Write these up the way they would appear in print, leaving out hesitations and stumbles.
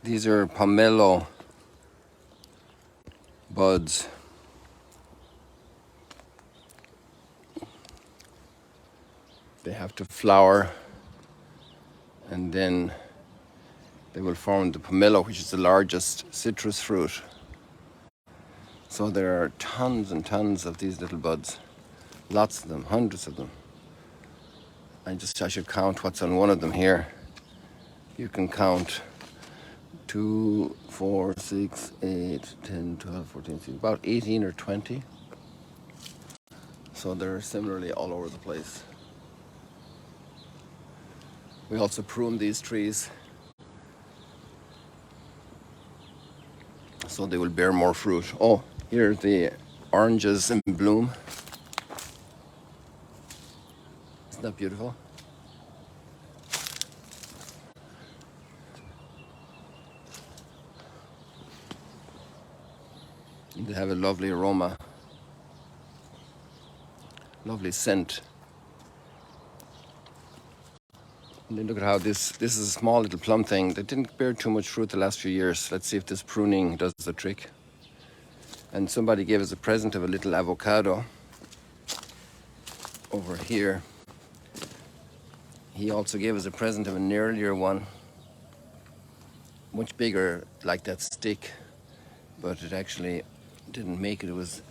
These are pomelo buds. They have to flower, and then they will form the pomelo, which is the largest citrus fruit. So there are tons and tons of these little buds. Lots of them, hundreds of them. I should count what's on one of them here. You can count 2, 4, 6, 8, 10, 12, 14, 16, about 18 or 20. So they're similarly all over the place. We also prune these trees so they will bear more fruit. Oh, here are the oranges in bloom. Isn't that beautiful? They have a lovely aroma, lovely scent. And then look at how this is a small little plum thing that didn't bear too much fruit the last few years. Let's see if this pruning does the trick. And somebody gave us a present of a little avocado over here. He also gave us a present of an earlier one, much bigger, like that stick, but it actually didn't make it. It was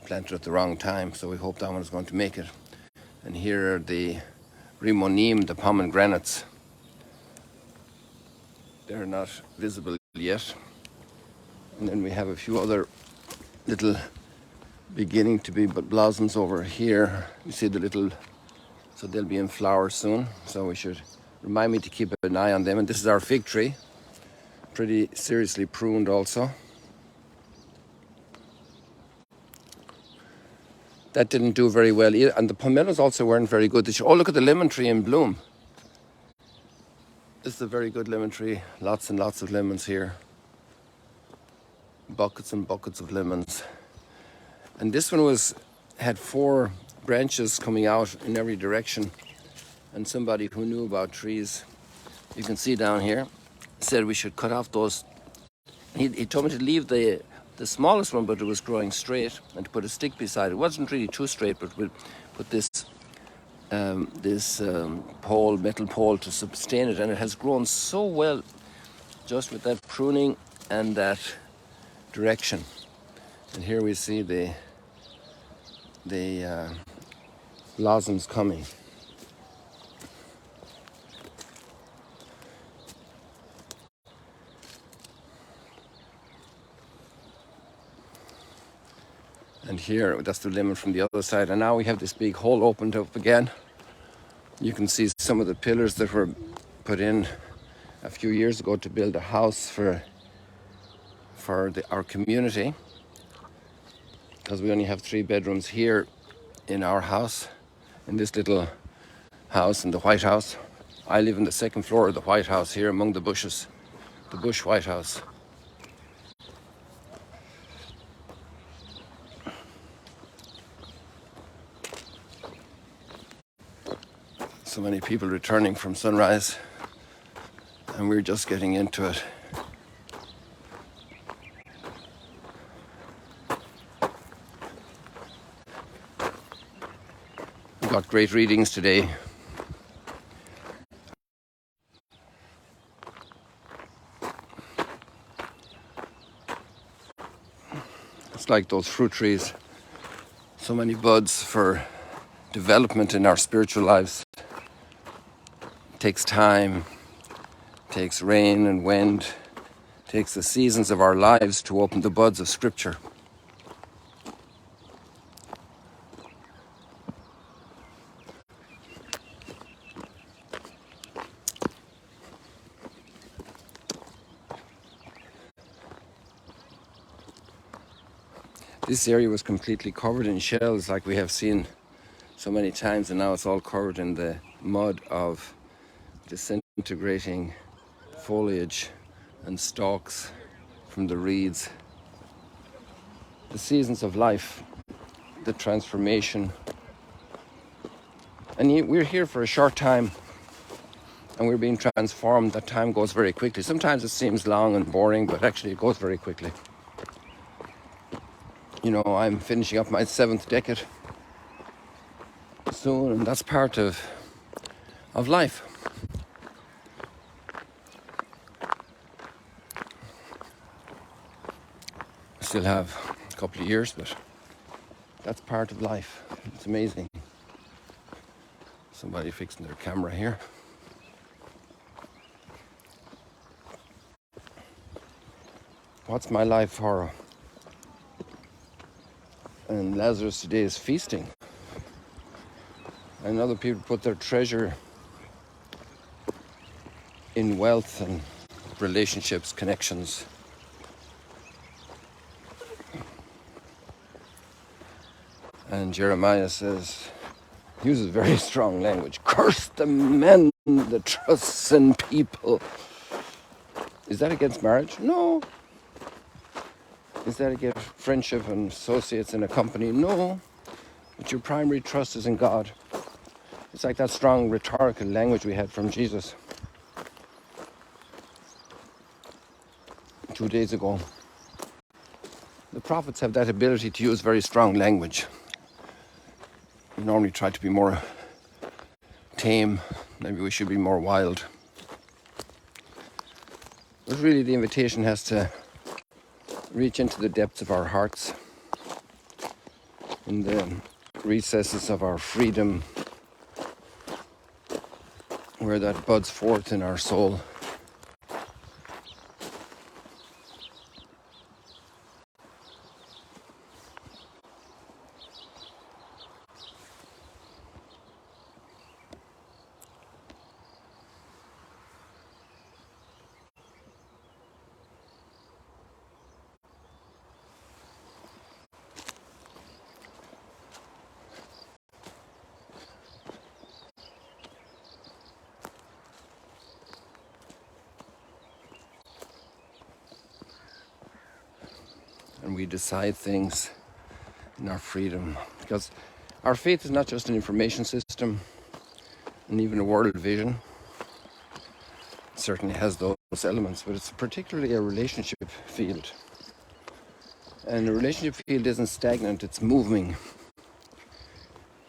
planted at the wrong time, so we hope that one is going to make it. And here are the rimonim, the pomegranates. They're not visible yet. And then we have a few other little beginning to be but blossoms over here. You see the little, so they'll be in flower soon. So we should remind me to keep an eye on them. And this is our fig tree, pretty seriously pruned also. That didn't do very well either. And the pomelos also weren't very good. Oh, look at the lemon tree in bloom. This is a very good lemon tree. Lots and lots of lemons here. Buckets and buckets of lemons. And this one had 4 branches coming out in every direction. And somebody who knew about trees, you can see down here, said we should cut off those. He told me to leave the smallest one, but it was growing straight, and to put a stick beside it. It wasn't really too straight, but we'll put this metal pole to sustain it, and it has grown so well just with that pruning and that direction. And here we see the blossoms coming. And here, that's the lemon from the other side. And now we have this big hole opened up again. You can see some of the pillars that were put in a few years ago to build a house for our community. Because we only have 3 bedrooms here in our house, in this little house in the White House. I live on the 2nd floor of the White House here among the bushes, the Bush White House. So many people returning from sunrise, and we're just getting into it. We got great readings today. It's like those fruit trees. So many buds for development in our spiritual lives. Takes time, takes rain and wind, takes the seasons of our lives to open the buds of Scripture. This area was completely covered in shells, like we have seen so many times, and now it's all covered in the mud of disintegrating foliage and stalks from the reeds. The seasons of life, the transformation. And we're here for a short time and we're being transformed. That time goes very quickly. Sometimes it seems long and boring, but actually it goes very quickly. You know, I'm finishing up my 7th decade soon, and that's part of life. I still have a couple of years, but that's part of life. It's amazing. Somebody fixing their camera here. What's my life for? And Lazarus today is feasting. And other people put their treasure in wealth and relationships, connections. And Jeremiah uses very strong language. Curse the men that trust in people. Is that against marriage? No. Is that against friendship and associates in a company? No. But your primary trust is in God. It's like that strong rhetorical language we had from Jesus 2 days ago. The prophets have that ability to use very strong language. We normally try to be more tame. Maybe we should be more wild. But really the invitation has to reach into the depths of our hearts, in the recesses of our freedom, where that buds forth in our soul. And we decide things in our freedom, because our faith is not just an information system and even a world vision. It certainly has those elements, but it's particularly a relationship field. And the relationship field isn't stagnant, it's moving.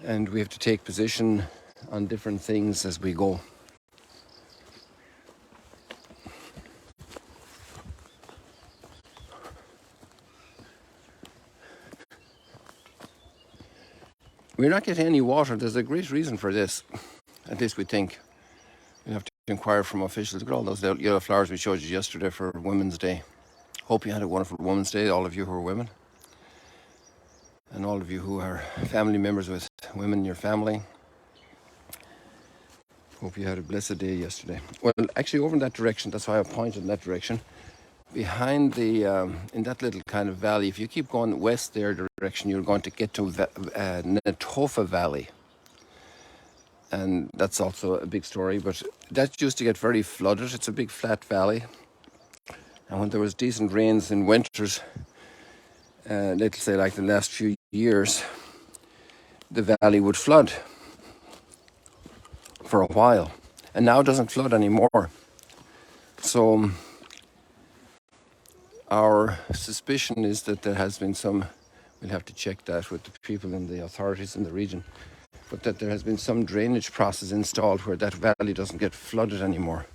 And we have to take position on different things as we go. We're not getting any water. There's a great reason for this. At least we think. We have to inquire from officials. Look at all those yellow flowers we showed you yesterday for Women's Day. Hope you had a wonderful Women's Day, all of you who are women. And all of you who are family members with women in your family. Hope you had a blessed day yesterday. Well, actually over in that direction, that's why I pointed in that direction. Behind the, in that little kind of valley, if you keep going west there direction, you're going to get to Natofa Valley. And that's also a big story, but that used to get very flooded. It's a big flat valley. And when there was decent rains in winters, let's say like the last few years, the valley would flood for a while. And now it doesn't flood anymore. So our suspicion is that there has been some, we'll have to check that with the people in the authorities in the region, but that there has been some drainage process installed where that valley doesn't get flooded anymore.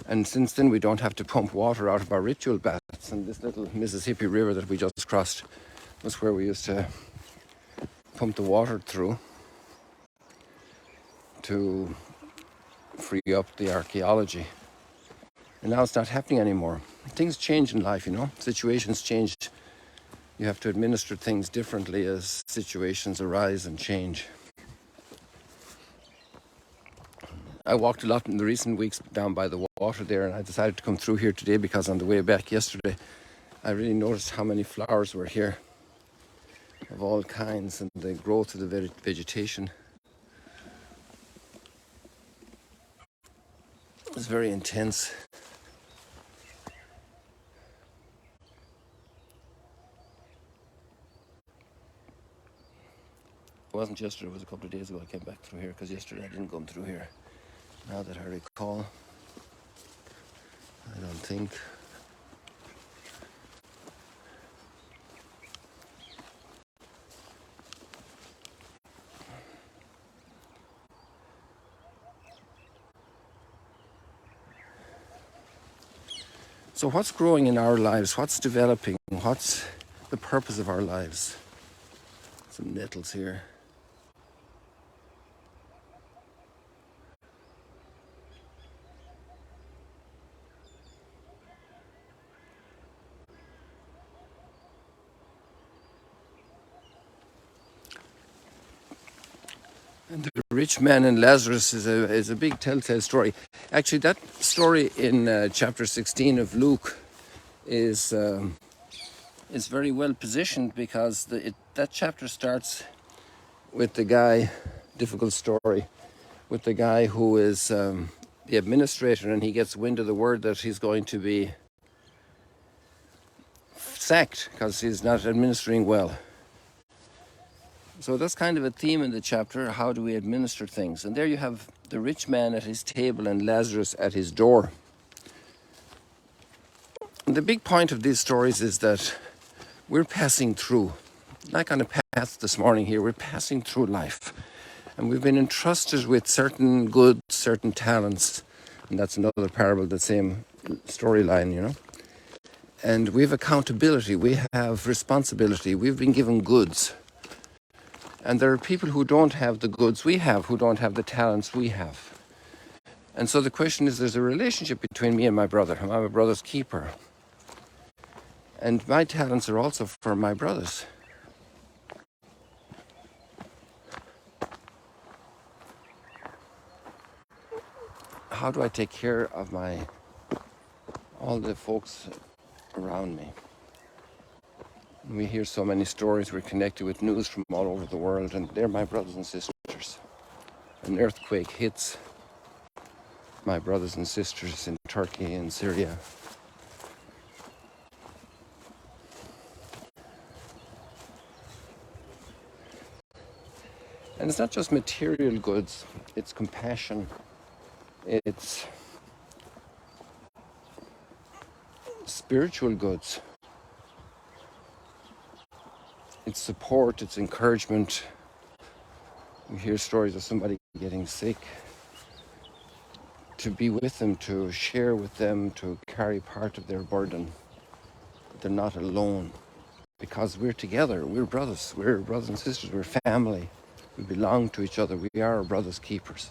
And since then we don't have to pump water out of our ritual baths. And this little Mississippi River that we just crossed was where we used to pump the water through to free up the archaeology. And now it's not happening anymore. Things change in life, you know. Situations change. You have to administer things differently as situations arise and change. I walked a lot in the recent weeks down by the water there, and I decided to come through here today because on the way back yesterday, I really noticed how many flowers were here of all kinds and the growth of the vegetation. It was very intense. It wasn't yesterday, it was a couple of days ago I came back through here, because yesterday I didn't come through here. now that I recall. I don't think. So what's growing in our lives? What's developing? What's the purpose of our lives? Some nettles here. And the rich man and Lazarus is a big telltale story. Actually, that story in chapter 16 of Luke is very well positioned because that chapter starts with the guy, difficult story, with the guy who is the administrator, and he gets wind of the word that he's going to be sacked because he's not administering well. So that's kind of a theme in the chapter. How do we administer things? And there you have the rich man at his table and Lazarus at his door. And the big point of these stories is that we're passing through, like on a path this morning here, we're passing through life. And we've been entrusted with certain goods, certain talents. And that's another parable, the same storyline, you know. And we have accountability, we have responsibility, we've been given goods. And there are people who don't have the goods we have, who don't have the talents we have. And so the question is, there's a relationship between me and my brother. I'm my brother's keeper. And my talents are also for my brothers. How do I take care of all the folks around me? We hear so many stories, we're connected with news from all over the world, and they're my brothers and sisters. An earthquake hits my brothers and sisters in Turkey and Syria. And it's not just material goods, it's compassion, it's spiritual goods, it's support, it's encouragement. We hear stories of somebody getting sick, to be with them, to share with them, to carry part of their burden. They're not alone because we're together, we're brothers and sisters, we're family. We belong to each other, we are our brothers' keepers.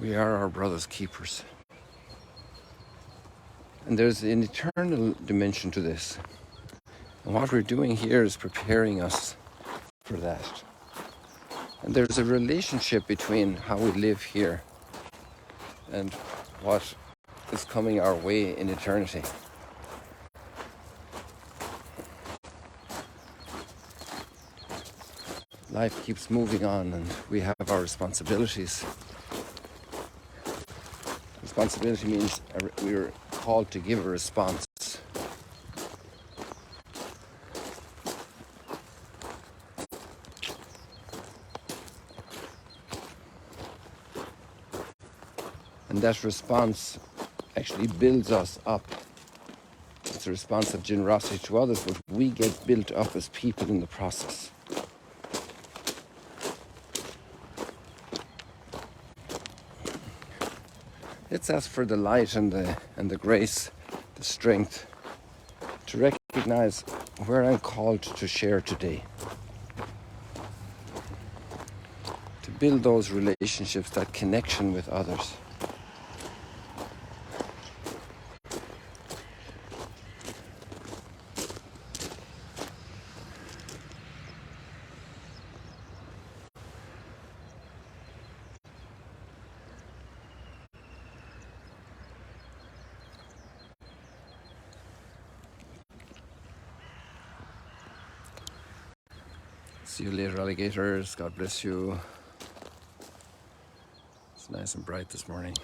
We are our brothers' keepers. And there's an eternal dimension to this. And what we're doing here is preparing us for that. And there's a relationship between how we live here and what is coming our way in eternity. Life keeps moving on and we have our responsibilities. Responsibility means we're called to give a response. And that response actually builds us up. It's a response of generosity to others, but we get built up as people in the process. Let's ask for the light and the grace, the strength to recognize where I'm called to share today. To build those relationships, that connection with others. See you later, alligators. God bless you. It's nice and bright this morning.